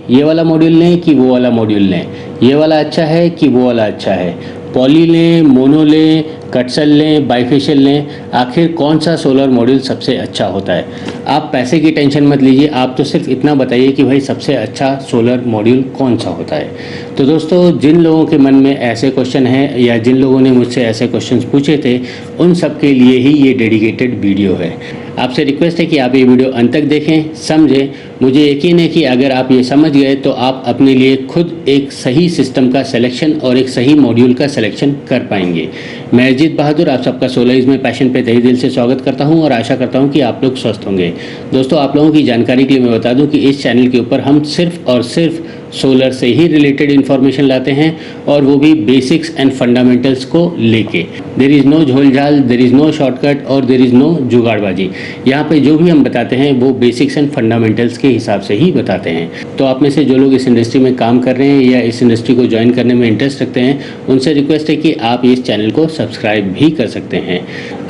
ये वाला मॉड्यूल लें कि वो वाला मॉड्यूल लें, ये वाला अच्छा है कि वो वाला अच्छा है, पॉली लें, मोनो लें, कटसेल लें, बाइफेशियल लें, आखिर कौन सा सोलर मॉड्यूल सबसे अच्छा होता है। आप पैसे की टेंशन मत लीजिए, आप तो सिर्फ इतना बताइए कि भाई सबसे अच्छा सोलर मॉड्यूल कौन सा होता है। तो दोस्तों, जिन लोगों के मन में ऐसे क्वेश्चन हैं या जिन लोगों ने मुझसे ऐसे क्वेश्चंस पूछे थे, उन सब के लिए ही ये डेडिकेटेड वीडियो है। आपसे रिक्वेस्ट है कि आप ये वीडियो अंत तक देखें, समझें। मुझे यकीन है कि अगर आप ये समझ गए तो आप अपने लिए खुद एक सही सिस्टम का सिलेक्शन और एक सही मॉड्यूल का सिलेक्शन कर पाएंगे। मैं अजीत बहादुर आप सबका सोलर में पैशन पे तहे दिल से स्वागत करता हूं और आशा करता हूं कि आप लोग स्वस्थ होंगे। दोस्तों, आप लोगों की जानकारी के लिए मैं बता दूं कि इस चैनल के ऊपर हम सिर्फ और सिर्फ सोलर से ही रिलेटेड इन्फॉर्मेशन लाते हैं, और वो भी बेसिक्स एंड फंडामेंटल्स को लेके। देयर इज़ नो झोलझाल, देयर इज़ नो शॉर्टकट और देयर इज़ नो जुगाड़बाजी। यहाँ पे जो भी हम बताते हैं वो बेसिक्स एंड फंडामेंटल्स के हिसाब से ही बताते हैं। तो आप में से जो लोग इस इंडस्ट्री में काम कर रहे हैं या इस इंडस्ट्री को ज्वाइन करने में इंटरेस्ट रखते हैं, उनसे रिक्वेस्ट है कि आप इस चैनल को सब्सक्राइब भी कर सकते हैं।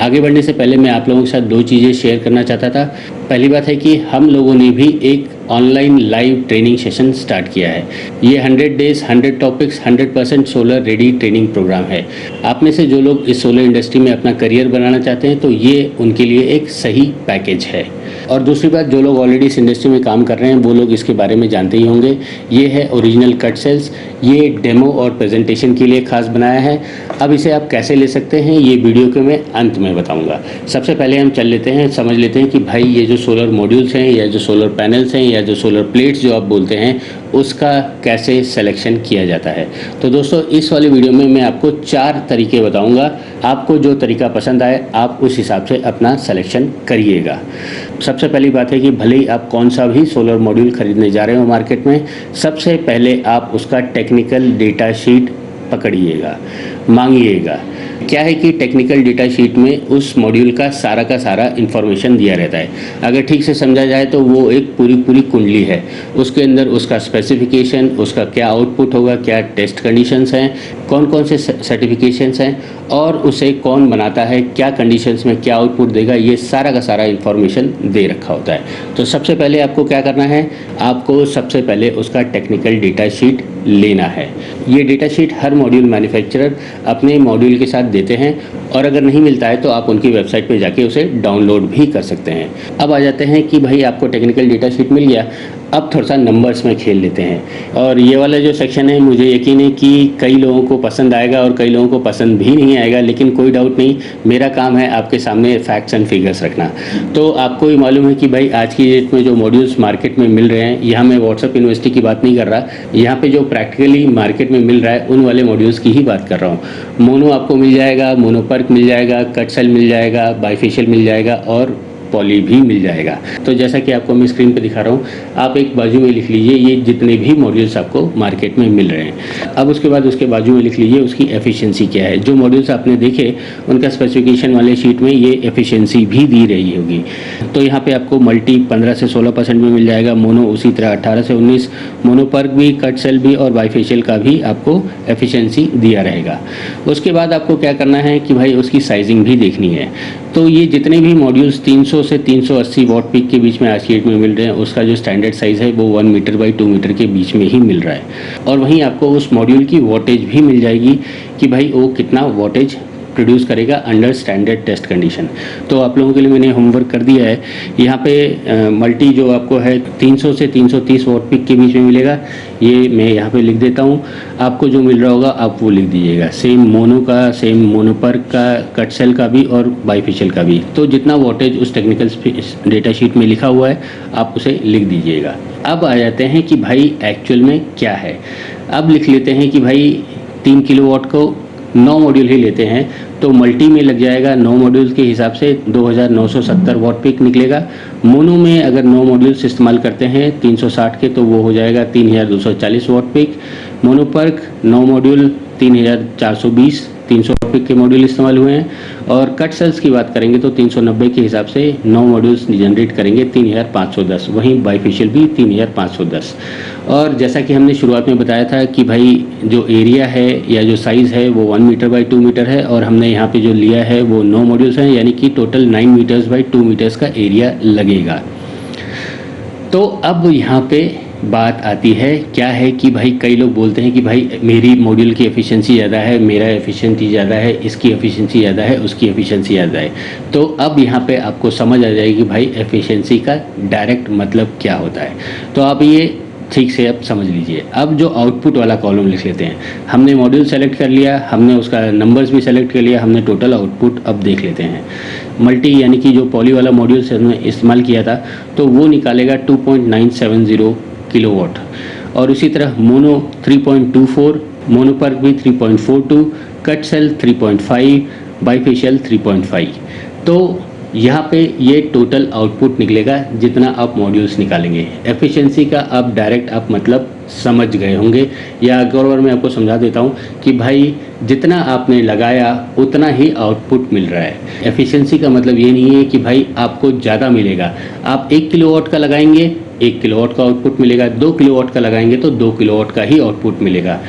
आगे बढ़ने से पहले मैं आप लोगों के साथ दो चीज़ें शेयर करना चाहता था। पहली बात है कि हम लोगों ने भी एक online live training session start किया है। ये 100 days 100 topics 100% solar ready training programme है। आप में से जो लोग इस सोलर इंडस्ट्री में अपना करियर बनाना चाहते हैं तो ये उनके लिए एक सही पैकेज है। और दूसरी बात, जो लोग ऑलरेडी इस इंडस्ट्री में काम कर रहे हैं वो लोग इसके बारे में जानते ही होंगे। ये है ओरिजिनल कट सेल्स, ये डेमो और प्रेजेंटेशन के लिए खास बनाया है। अब इसे आप कैसे ले सकते हैं ये वीडियो के मैं अंत में बताऊंगा। सबसे पहले हम चल लेते हैं, समझ लेते हैं कि भाई ये जो सोलर मॉड्यूल्स हैं या जो सोलर पैनल्स हैं या जो सोलर प्लेट्स जो आप बोलते हैं, उसका कैसे सिलेक्शन किया जाता है। तो दोस्तों, इस वाले वीडियो में मैं आपको 4 तरीके बताऊंगा। आपको जो तरीका पसंद आए आप उस हिसाब से अपना सिलेक्शन करिएगा। सबसे पहली बात है कि भले ही आप कौन सा भी सोलर मॉड्यूल खरीदने जा रहे हो मार्केट में, सबसे पहले आप उसका टेक्निकल डेटा शीट पकड़िएगा, मांगिएगा। क्या है कि टेक्निकल डेटा शीट में उस मॉड्यूल का सारा इन्फॉर्मेशन दिया रहता है। अगर ठीक से समझा जाए तो वो एक पूरी कुंडली है। उसके अंदर उसका स्पेसिफिकेशन, उसका क्या आउटपुट होगा, क्या टेस्ट कंडीशंस हैं, कौन कौन से सर्टिफिकेशंस हैं और उसे कौन बनाता है, क्या कंडीशंस में क्या आउटपुट देगा, ये सारा का सारा इन्फॉर्मेशन दे रखा होता है। तो सबसे पहले आपको क्या करना है, आपको सबसे पहले उसका टेक्निकल डेटा शीट लेना है। ये डेटा शीट हर मॉड्यूल मैन्युफैक्चरर अपने मॉड्यूल के साथ देते हैं, और अगर नहीं मिलता है तो आप उनकी वेबसाइट पे जाके उसे डाउनलोड भी कर सकते हैं। अब आ जाते हैं कि भाई आपको टेक्निकल डेटा शीट मिल गया, अब थोड़ा सा नंबर्स में खेल लेते हैं। और ये वाला जो सेक्शन है, मुझे यकीन है कि कई लोगों को पसंद आएगा और कई लोगों को पसंद भी नहीं आएगा, लेकिन कोई डाउट नहीं, मेरा काम है आपके सामने फैक्ट्स एंड फिगर्स रखना। तो आपको ही मालूम है कि भाई आज की डेट में जो मॉड्यूल्स मार्केट में मिल रहे हैं, यहाँ मैं व्हाट्सएप यूनिवर्सिटी की बात नहीं कर रहा, यहाँ पे जो प्रैक्टिकली मार्केट में मिल रहा है उन वाले मॉड्यूल्स की ही बात कर रहा हूँ। मोनो आपको मिल जाएगा, मोनोपर्क मिल जाएगा, कटसेल मिल जाएगा, बाइफेशियल मिल जाएगा और पॉली भी मिल जाएगा। तो जैसा कि आपको मैं स्क्रीन पे दिखा रहा हूँ, आप एक बाजू में लिख लीजिए ये जितने भी मॉड्यूल्स आपको मार्केट में मिल रहे हैं। अब उसके बाद उसके बाजू में लिख लीजिए उसकी एफिशिएंसी क्या है। जो मॉड्यूल्स आपने देखे उनका स्पेसिफिकेशन वाले शीट में ये एफिशिएंसी भी दी रही होगी। तो यहाँ पे आपको मल्टी 15 से 16% में मिल जाएगा, मोनो उसी तरह 18 से 19, मोनोपर्क भी, कटसेल भी और बाइफेशियल का भी आपको एफिशिएंसी दिया रहेगा। उसके बाद आपको क्या करना है कि भाई उसकी साइजिंग भी देखनी है। तो ये जितने भी मॉड्यूल्स 300 से 380 वॉट पीक के बीच में आज की डेट में मिल रहे हैं, उसका जो स्टैंडर्ड साइज़ है वो 1 मीटर बाई 2 मीटर के बीच में ही मिल रहा है। और वहीं आपको उस मॉड्यूल की वॉटेज भी मिल जाएगी कि भाई वो कितना वॉटेज प्रोड्यूस करेगा अंडर स्टैंडर्ड टेस्ट कंडीशन। तो आप लोगों के लिए मैंने होमवर्क कर दिया है। यहाँ पे मल्टी जो आपको है 300 से 330 वॉट पीक के बीच में मिलेगा, ये मैं यहाँ पे लिख देता हूँ। आपको जो मिल रहा होगा आप वो लिख दीजिएगा, सेम मोनो का, सेम मोनोपर्क का, कटसेल का भी और बाइफेशियल का भी। तो जितना वॉटेज उस टेक्निकल डेटा शीट में लिखा हुआ है आप उसे लिख दीजिएगा। अब आ जाते हैं कि भाई एक्चुअल में क्या है। अब लिख लेते हैं कि भाई 3 किलोवाट को 9 मॉड्यूल ही लेते हैं तो मल्टी में लग जाएगा 9 मॉड्यूल्स के हिसाब से 2970 वॉट पीक निकलेगा। मोनो में अगर 9 मॉड्यूल्स इस्तेमाल करते हैं 360 के तो वो हो जाएगा 3240 watt peak. Mono PERC 9 module 3420 300 watt peak के मॉड्यूल इस्तेमाल हुए हैं। और कट सेल्स की बात करेंगे तो 390 के हिसाब से 9 मॉड्यूल्स जनरेट करेंगे 3510, वहीं बाइफेशियल भी 3510। और जैसा कि हमने शुरुआत में बताया था कि भाई जो एरिया है या जो साइज़ है वो 1 मीटर बाई 2 मीटर है, और हमने यहाँ पे जो लिया है वो 9 मॉड्यूल्स हैं, यानी कि टोटल 9 मीटर्स बाई 2 मीटर्स का एरिया लगेगा। तो अब यहाँ पे बात आती है क्या है कि भाई कई लोग बोलते हैं कि भाई मेरी मॉड्यूल की एफिशिएंसी ज़्यादा है, मेरा एफिशिएंसी ज़्यादा है, इसकी एफिशिएंसी ज़्यादा है, उसकी एफिशिएंसी ज़्यादा है। तो अब यहाँ पे आपको समझ आ जाएगी भाई एफिशिएंसी का डायरेक्ट मतलब क्या होता है। तो आप ये ठीक से अब समझ लीजिए। अब जो आउटपुट वाला कॉलम लिख लेते हैं, हमने मॉड्यूल सेलेक्ट कर लिया, हमने उसका नंबर्स भी सेलेक्ट कर लिया, हमने टोटल आउटपुट अब देख लेते हैं। मल्टी यानी कि जो पॉली वाला मॉड्यूल से हमने इस्तेमाल किया था तो वो निकालेगा 2.970 किलोवाट, और उसी तरह मोनो 3.24, मोनो पर भी 3.42, कट सेल 3.5, बाईफेशियल 3.5। तो यहाँ पे ये टोटल आउटपुट निकलेगा जितना आप मॉड्यूल्स निकालेंगे। एफिशिएंसी का आप डायरेक्ट आप मतलब समझ गए होंगे, या एक और बार मैं आपको समझा देता हूँ कि भाई जितना आपने लगाया उतना ही आउटपुट मिल रहा है। एफिशिएंसी का मतलब ये नहीं है कि भाई आपको ज़्यादा मिलेगा। आप 1 किलोवाट का लगाएंगे 1 किलोवाट का आउटपुट मिलेगा, 2 किलोवाट का लगाएंगे तो 2 किलोवाट का ही आउटपुट मिलेगा।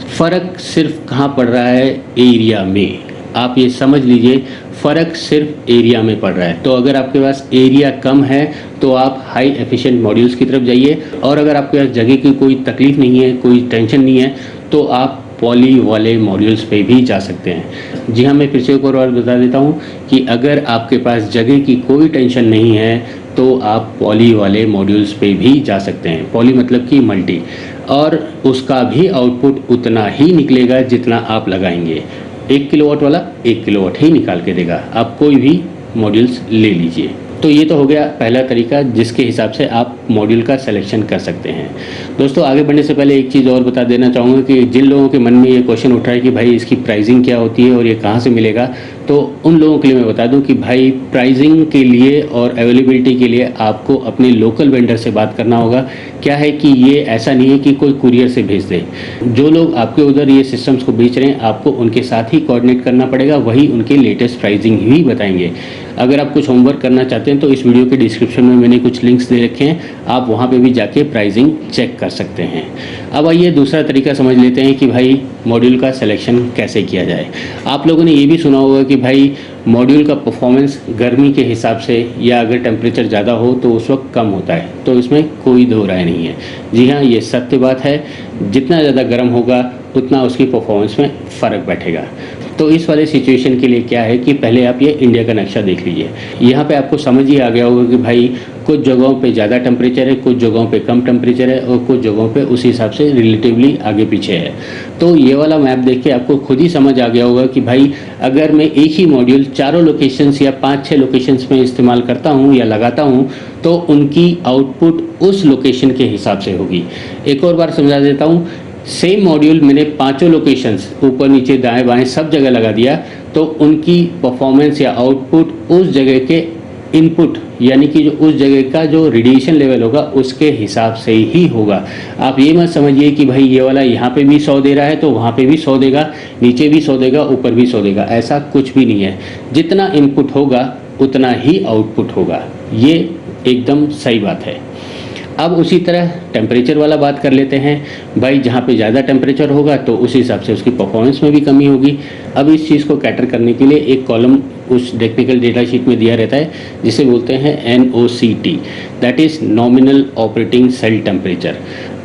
फ़र्क सिर्फ कहाँ पड़ रहा है? एरिया में। आप ये समझ लीजिए, फ़र्क सिर्फ एरिया में पड़ रहा है। तो अगर आपके पास एरिया कम है तो आप हाई एफिशिएंट मॉड्यूल्स की तरफ जाइए, और अगर आपके पास जगह की कोई तकलीफ़ नहीं है, कोई टेंशन नहीं है, तो आप पॉली वाले मॉड्यूल्स पे भी जा सकते हैं। जी हाँ, मैं फिर से एक और बात बता देता हूँ कि अगर आपके पास जगह की कोई टेंशन नहीं है तो आप पॉली वाले मॉड्यूल्स पे भी जा सकते हैं। पॉली मतलब कि मल्टी, और उसका भी आउटपुट उतना ही निकलेगा जितना आप लगाएंगे। 1 किलोवाट वाला 1 किलोवाट ही निकाल के देगा। आप कोई भी मॉड्यूल्स ले लीजिए। तो ये तो हो गया पहला तरीका जिसके हिसाब से आप मॉड्यूल का सिलेक्शन कर सकते हैं। दोस्तों, आगे बढ़ने से पहले एक चीज़ और बता देना चाहूँगा कि जिन लोगों के मन में ये क्वेश्चन उठ रहा है कि भाई इसकी प्राइसिंग क्या होती है और ये कहाँ से मिलेगा, तो उन लोगों के लिए मैं बता दूं कि भाई प्राइसिंग के लिए और अवेलेबिलिटी के लिए आपको अपने लोकल वेंडर से बात करना होगा। क्या है कि ये ऐसा नहीं है कि कोई कुरियर से भेज दे। जो लोग आपके उधर ये सिस्टम्स को बेच रहे हैं आपको उनके साथ ही कोऑर्डिनेट करना पड़ेगा, वही उनके लेटेस्ट प्राइसिंग ही बताएंगे। अगर आप कुछ होमवर्क करना चाहते हैं तो इस वीडियो के डिस्क्रिप्शन में मैंने कुछ लिंक्स दे रखे हैं, आप वहाँ पे भी जाके प्राइसिंग चेक कर सकते हैं। अब आइए दूसरा तरीका समझ लेते हैं कि भाई मॉड्यूल का सिलेक्शन कैसे किया जाए। आप लोगों ने ये भी सुना होगा कि भाई मॉड्यूल का परफॉर्मेंस गर्मी के हिसाब से या अगर टेम्परेचर ज़्यादा हो तो उस वक्त कम होता है, तो इसमें कोई दो राय नहीं है। जी हाँ, ये सत्य बात है। जितना ज़्यादा गर्म होगा उतना उसकी परफॉर्मेंस में फ़र्क बैठेगा। तो इस वाले सिचुएशन के लिए क्या है कि पहले आप ये इंडिया का नक्शा देख लीजिए। यहाँ पे आपको समझ ही आ गया होगा कि भाई कुछ जगहों पे ज़्यादा टेम्परेचर है, कुछ जगहों पे कम टेम्परेचर है, और कुछ जगहों पे उस हिसाब से रिलेटिवली आगे पीछे है। तो ये वाला मैप देख के आपको खुद ही समझ आ गया होगा कि भाई अगर मैं एक ही मॉड्यूल चारों लोकेशंस या 5-6 लोकेशंस में इस्तेमाल करता हूँ या लगाता हूँ तो उनकी आउटपुट उस लोकेशन के हिसाब से होगी। एक और बार समझा देता हूँ, सेम मॉड्यूल मैंने 5 लोकेशंस ऊपर नीचे दाएं बाएं सब जगह लगा दिया तो उनकी परफॉर्मेंस या आउटपुट उस जगह के इनपुट यानी कि जो उस जगह का जो रेडिएशन लेवल होगा उसके हिसाब से ही होगा। आप ये मत समझिए कि भाई ये वाला यहाँ पे भी 100 दे रहा है तो वहाँ पे भी 100 देगा, नीचे भी 100 देगा, ऊपर भी 100 देगा, ऐसा कुछ भी नहीं है। जितना इनपुट होगा उतना ही आउटपुट होगा, ये एकदम सही बात है। अब उसी तरह टेम्परेचर वाला बात कर लेते हैं। भाई जहाँ पे ज़्यादा टेम्परेचर होगा तो उस हिसाब से उसकी परफॉर्मेंस में भी कमी होगी। अब इस चीज़ को कैटर करने के लिए एक कॉलम उस टेक्निकल डेटा शीट में दिया रहता है जिसे बोलते हैं NOCT, that is nominal operating cell temperature.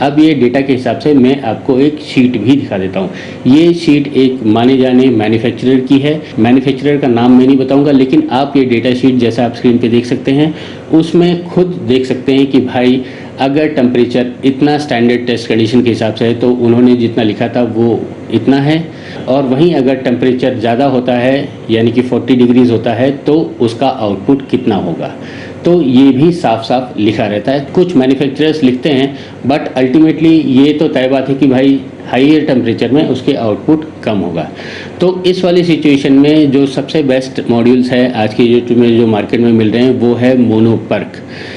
अब ये डेटा के हिसाब से मैं आपको एक शीट भी दिखा देता हूँ। ये शीट एक माने जाने मैन्युफैक्चरर की है। मैन्युफैक्चरर का नाम मैं नहीं बताऊँगा, लेकिन आप ये डेटा शीट जैसा आप स्क्रीन पे देख सकते हैं उसमें खुद देख सकते हैं कि भाई अगर टेम्परेचर इतना स्टैंडर्ड टेस्ट कंडीशन के हिसाब से है तो उन्होंने जितना लिखा था वो इतना है, और वहीं अगर टेम्परेचर ज़्यादा होता है यानी कि 40 डिग्रीज होता है तो उसका आउटपुट कितना होगा। तो ये भी साफ साफ लिखा रहता है। कुछ मैन्युफैक्चरर्स लिखते हैं बट अल्टीमेटली ये तो तय बात है कि भाई हाइयर टेम्परेचर में उसके आउटपुट कम होगा। तो इस वाली सिचुएशन में जो सबसे बेस्ट मॉड्यूल्स है आज की जो मार्केट में मिल रहे हैं वो है मोनोपर्क।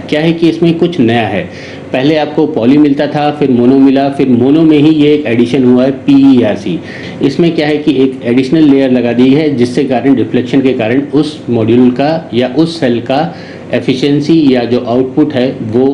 क्या है कि इसमें कुछ नया है। पहले आपको पॉली मिलता था, फिर मोनो मिला, फिर मोनो में ही ये एक एडिशन हुआ है PERC। इसमें क्या है कि एक एडिशनल लेयर लगा दी है जिससे कारण रिफ्लेक्शन के कारण उस मॉड्यूल का या उस सेल का एफिशिएंसी या जो आउटपुट है वो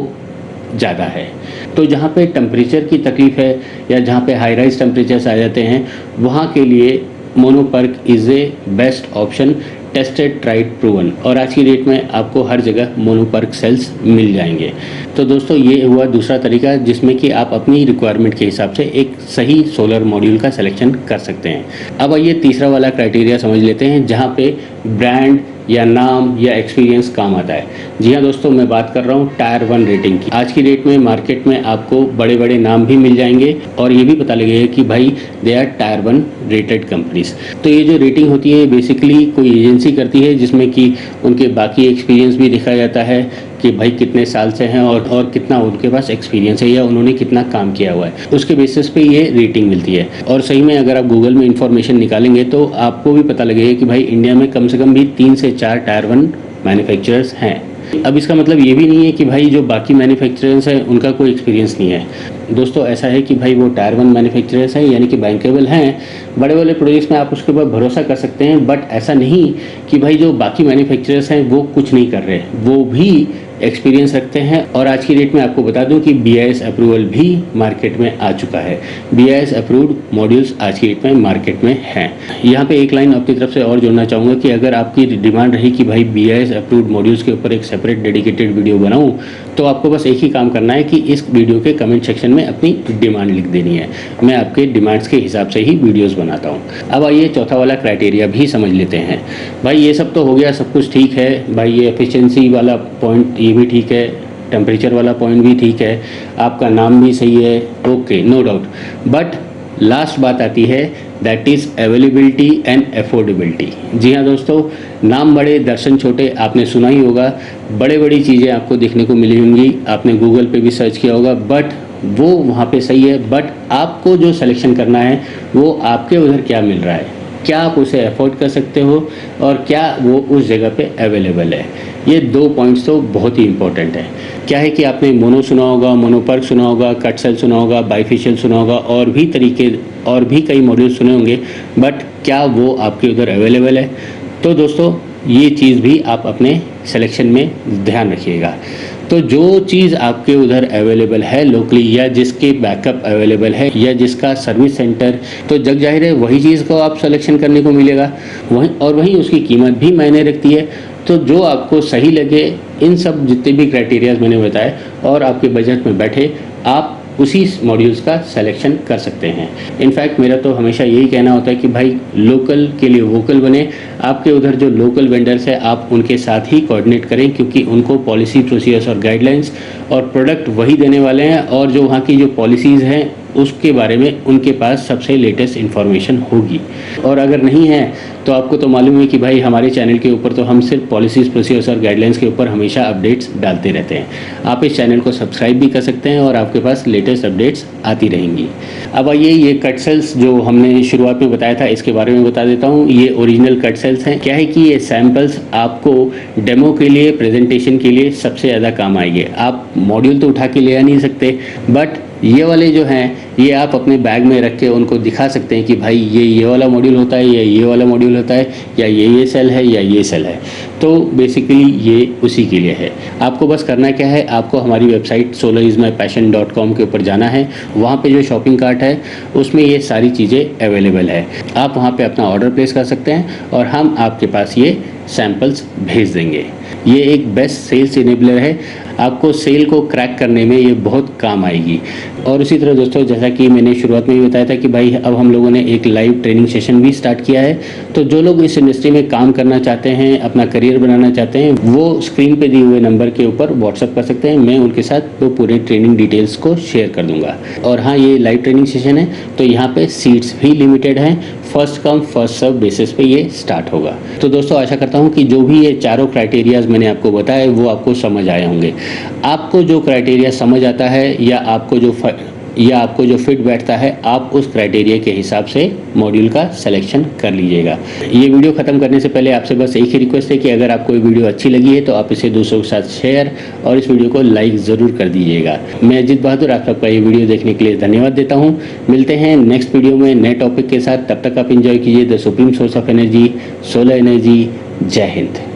ज़्यादा है। तो जहाँ पे टेम्परेचर की तकलीफ़ है या जहाँ पे हाई राइज टेम्परेचर्स आ जाते हैं वहाँ के लिए mono PERC is a best option. Tested, tried, proven. और आज की डेट में आपको हर जगह मोनोपर्क सेल्स मिल जाएंगे। तो दोस्तों ये हुआ दूसरा तरीका जिसमें कि आप अपनी रिक्वायरमेंट के हिसाब से एक सही सोलर मॉड्यूल का सिलेक्शन कर सकते हैं। अब आइए तीसरा वाला क्राइटेरिया समझ लेते हैं जहाँ पे ब्रांड या नाम या एक्सपीरियंस काम आता है। जी हाँ दोस्तों, मैं बात कर रहा हूँ टायर 1 रेटिंग की। आज की डेट में मार्केट में आपको बड़े बड़े नाम भी मिल जाएंगे और ये भी पता लगेगा कि भाई they are tier 1 rated companies. तो ये जो रेटिंग होती है बेसिकली कोई एजेंसी करती है जिसमें कि उनके बाकी एक्सपीरियंस भी दिखा जाता है कि भाई कितने साल से हैं और कितना उनके पास एक्सपीरियंस है या उन्होंने कितना काम किया हुआ है, उसके बेसिस पे ये रेटिंग मिलती है। और सही में अगर आप गूगल में इंफॉर्मेशन निकालेंगे तो आपको भी पता लगेगा कि भाई इंडिया में कम से कम भी 3 से 4 टायर 1 मैन्युफैक्चरर्स हैं। अब इसका मतलब ये भी नहीं है कि भाई जो बाकी मैन्युफैक्चरर्स हैं उनका कोई एक्सपीरियंस नहीं है। दोस्तों ऐसा है कि भाई वो टायर 1 मैन्युफैक्चरर्स हैं यानी कि बैंकेबल हैं, बड़े बड़े प्रोजेक्ट्स में आप उसके ऊपर भरोसा कर सकते हैं। बट ऐसा नहीं कि भाई जो बाकी मैन्युफैक्चरर्स हैं वो कुछ नहीं कर रहे, वो भी एक्सपीरियंस रखते हैं। और आज की डेट में आपको बता दूं कि BIS अप्रूवल भी मार्केट में आ चुका है। BIS अप्रूव्ड मॉड्यूल्स आज की डेट में मार्केट में हैं। यहाँ पे एक लाइन अपनी तरफ से और जोड़ना चाहूँगा कि अगर आपकी डिमांड रही कि भाई BIS अप्रूव्ड मॉड्यूल्स के ऊपर एक सेपरेट डेडिकेटेड वीडियो बनाऊँ तो आपको बस एक ही काम करना है कि इस वीडियो के कमेंट सेक्शन में अपनी डिमांड लिख देनी है। मैं आपके डिमांड्स के हिसाब से ही वीडियोज़ बनाता हूँ। अब आइए चौथा वाला क्राइटेरिया भी समझ लेते हैं। भाई ये सब तो हो गया, सब कुछ ठीक है भाई, ये एफिशिएंसी वाला पॉइंट ये भी ठीक है, टेम्परेचर वाला पॉइंट भी ठीक है, आपका नाम भी सही है, okay no doubt. But last बात आती है that is availability and affordability. जी हाँ दोस्तों, नाम बड़े दर्शन छोटे, आपने सुना ही होगा, बड़े बड़ी चीज़ें आपको देखने को मिली होंगी, आपने गूगल पे भी सर्च किया होगा, बट वो वहाँ पे सही है। बट आपको जो सिलेक्शन करना है वो आपके उधर क्या मिल रहा है, क्या आप उसे अफोर्ड कर सकते हो और क्या वो उस जगह पे अवेलेबल है। ये 2 पॉइंट्स तो बहुत ही इंपॉर्टेंट है। क्या है कि आपने मोनो सुना होगा, मोनोपर्क सुना होगा, कट सेल सुना होगा, बाइफेशियल सुना होगा और भी कई मॉड्यूल सुने होंगे, बट क्या वो आपके उधर अवेलेबल है। तो दोस्तों ये चीज़ भी आप अपने सिलेक्शन में ध्यान रखिएगा। तो जो चीज़ आपके उधर अवेलेबल है लोकली या जिसके बैकअप अवेलेबल है या जिसका सर्विस सेंटर, तो जग जाहिर है वही चीज़ को आप सिलेक्शन करने को मिलेगा, वहीं उसकी कीमत भी मायने रखती है। तो जो आपको सही लगे, इन सब जितने भी क्राइटेरियाज मैंने बताए और आपके बजट में बैठे, आप उसी मॉड्यूल्स का सिलेक्शन कर सकते हैं। इनफैक्ट मेरा तो हमेशा यही कहना होता है कि भाई लोकल के लिए वोकल बने। आपके उधर जो लोकल वेंडर्स हैं आप उनके साथ ही कोऑर्डिनेट करें क्योंकि उनको पॉलिसी, प्रोसीजर्स और गाइडलाइंस और प्रोडक्ट वही देने वाले हैं और जो वहाँ की जो पॉलिसीज़ हैं उसके बारे में उनके पास सबसे लेटेस्ट इन्फॉर्मेशन होगी। और अगर नहीं है तो आपको तो मालूम है कि भाई हमारे चैनल के ऊपर तो हम सिर्फ पॉलिसीज़, प्रोसीजर्स और गाइडलाइंस के ऊपर हमेशा अपडेट्स डालते रहते हैं। आप इस चैनल को सब्सक्राइब भी कर सकते हैं और आपके पास लेटेस्ट अपडेट्स आती रहेंगी। अब आइए ये कट सेल्स जो हमने शुरुआत में बताया था इसके बारे में बता देता हूँ। ये ओरिजिनल कट सेल्स हैं। क्या है कि ये सैम्पल्स आपको डेमो के लिए, प्रेजेंटेशन के लिए सबसे ज़्यादा काम आएंगे। आप मॉड्यूल तो उठा के ले आ नहीं सकते, बट ये वाले जो हैं ये आप अपने बैग में रख के उनको दिखा सकते हैं कि भाई ये वाला मॉड्यूल होता है या ये वाला मॉड्यूल होता है या ये सेल है या ये सेल है। तो बेसिकली ये उसी के लिए है। आपको बस करना क्या है, आपको हमारी वेबसाइट solarismypassion.com के ऊपर जाना है। वहाँ पे जो शॉपिंग कार्ट है उसमें ये सारी चीज़ें अवेलेबल है। आप वहाँ पे अपना ऑर्डर प्लेस कर सकते हैं और हम आपके पास ये सैम्पल्स भेज देंगे। ये एक बेस्ट सेल्स इनेबलर है, आपको सेल को क्रैक करने में ये बहुत काम आएगी। और उसी तरह दोस्तों, जैसा कि मैंने शुरुआत में भी बताया था कि भाई अब हम लोगों ने एक लाइव ट्रेनिंग सेशन भी स्टार्ट किया है। तो जो लोग इस इंडस्ट्री में काम करना चाहते हैं, अपना करियर बनाना चाहते हैं, वो स्क्रीन पे दिए हुए नंबर के ऊपर व्हाट्सअप कर सकते हैं। मैं उनके साथ वो पूरे ट्रेनिंग डिटेल्स को शेयर कर दूंगा। और हाँ, ये लाइव ट्रेनिंग सेशन है तो यहाँ पे सीट्स भी लिमिटेड हैं। First come first serve basis पे ये स्टार्ट होगा। तो दोस्तों आशा करता हूँ कि जो भी ये चारों क्राइटेरियाज मैंने आपको बताए वो आपको समझ आए होंगे। आपको जो क्राइटेरिया समझ आता है या आपको जो फिट बैठता है, आप उस क्राइटेरिया के हिसाब से मॉड्यूल का सिलेक्शन कर लीजिएगा। ये वीडियो ख़त्म करने से पहले आपसे बस एक ही रिक्वेस्ट है कि अगर आपको ये वीडियो अच्छी लगी है तो आप इसे दूसरों के साथ शेयर और इस वीडियो को लाइक ज़रूर कर दीजिएगा। मैं अजीत बहादुर आप सबका ये वीडियो देखने के लिए धन्यवाद देता हूँ। मिलते हैं नेक्स्ट वीडियो में नए टॉपिक के साथ। तब तक आप इंजॉय कीजिए the supreme source of energy, solar energy. जय हिंद।